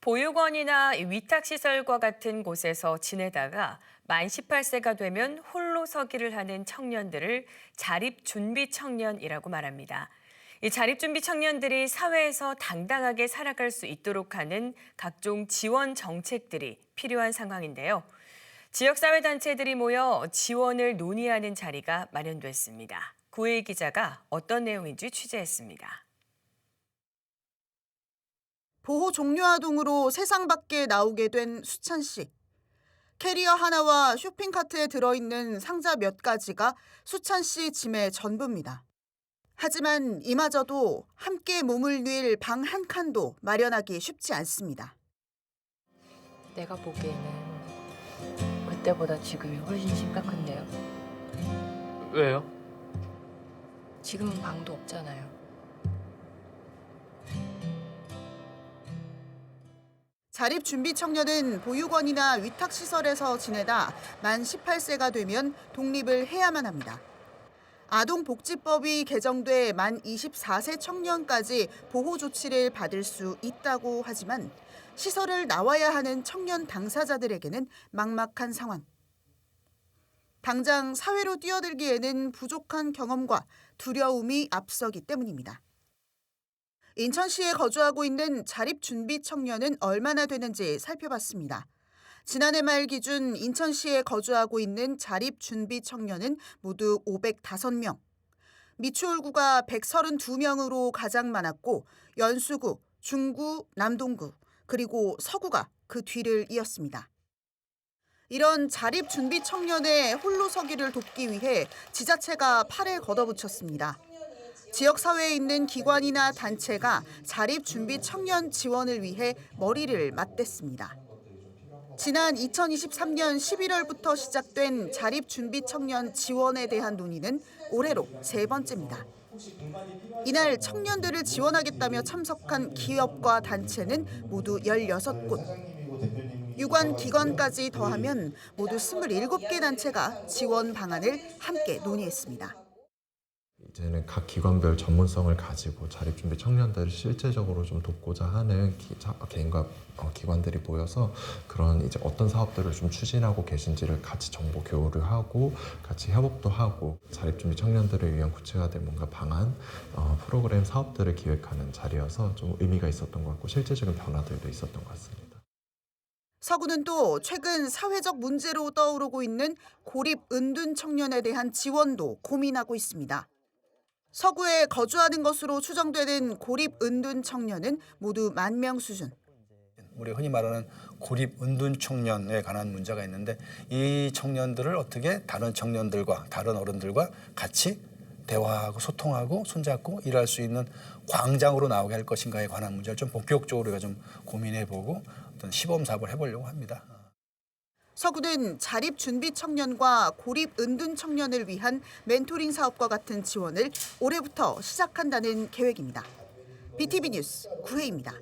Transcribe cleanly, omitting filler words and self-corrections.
보육원이나 위탁시설과 같은 곳에서 지내다가 만 18세가 되면 홀로 서기를 하는 청년들을 자립준비 청년이라고 말합니다. 이 자립준비 청년들이 사회에서 당당하게 살아갈 수 있도록 하는 각종 지원 정책들이 필요한 상황인데요. 지역사회단체들이 모여 지원을 논의하는 자리가 마련됐습니다. 구혜희 기자가 어떤 내용인지 취재했습니다. 보호 종료 아동으로 세상 밖에 나오게 된 수찬 씨. 캐리어 하나와 쇼핑카트에 들어있는 상자 몇 가지가 수찬 씨 짐의 전부입니다. 하지만 이마저도 함께 몸을 누일 방 한 칸도 마련하기 쉽지 않습니다. 내가 보기에는 그때보다 지금이 훨씬 심각한데요. 왜요? 지금은 방도 없잖아요. 자립준비 청년은 보육원이나 위탁시설에서 지내다 만 18세가 되면 독립을 해야만 합니다. 아동복지법이 개정돼 만 24세 청년까지 보호조치를 받을 수 있다고 하지만 시설을 나와야 하는 청년 당사자들에게는 막막한 상황. 당장 사회로 뛰어들기에는 부족한 경험과 두려움이 앞서기 때문입니다. 인천시에 거주하고 있는 자립준비 청년은 얼마나 되는지 살펴봤습니다. 지난해 말 기준 인천시에 거주하고 있는 자립준비 청년은 모두 505명. 미추홀구가 132명으로 가장 많았고 연수구, 중구, 남동구, 그리고 서구가 그 뒤를 이었습니다. 이런 자립준비 청년의 홀로 서기를 돕기 위해 지자체가 팔을 걷어붙였습니다. 지역사회에 있는 기관이나 단체가 자립준비 청년 지원을 위해 머리를 맞댔습니다. 지난 2023년 11월부터 시작된 자립준비 청년 지원에 대한 논의는 올해로 세 번째입니다. 이날 청년들을 지원하겠다며 참석한 기업과 단체는 모두 16곳. 유관 기관까지 더하면 모두 27개 단체가 지원 방안을 함께 논의했습니다. 이제는 각 기관별 전문성을 가지고 자립준비 청년들을 실제적으로 좀 돕고자 하는 개인과 기관들이 모여서 그런 이제 어떤 사업들을 좀 추진하고 계신지를 같이 정보 교류를 하고 같이 협업도 하고 자립준비 청년들을 위한 구체화된 뭔가 방안, 프로그램 사업들을 기획하는 자리여서 좀 의미가 있었던 것 같고 실제적인 변화들도 있었던 것 같습니다. 서구는 또 최근 사회적 문제로 떠오르고 있는 고립 은둔 청년에 대한 지원도 고민하고 있습니다. 서구에 거주하는 것으로 추정되는 고립 은둔 청년은 모두 10,000명 수준. 우리 흔히 말하는 고립 은둔 청년에 관한 문제가 있는데 이 청년들을 어떻게 다른 청년들과 다른 어른들과 같이 대화하고 소통하고 손잡고 일할 수 있는 광장으로 나오게 할 것인가에 관한 문제를 좀 본격적으로 우리가 좀 고민해보고 어떤 시범 사업을 해보려고 합니다. 서구는 자립준비 청년과 고립 은둔 청년을 위한 멘토링 사업과 같은 지원을 올해부터 시작한다는 계획입니다. BTV 뉴스 구혜입니다.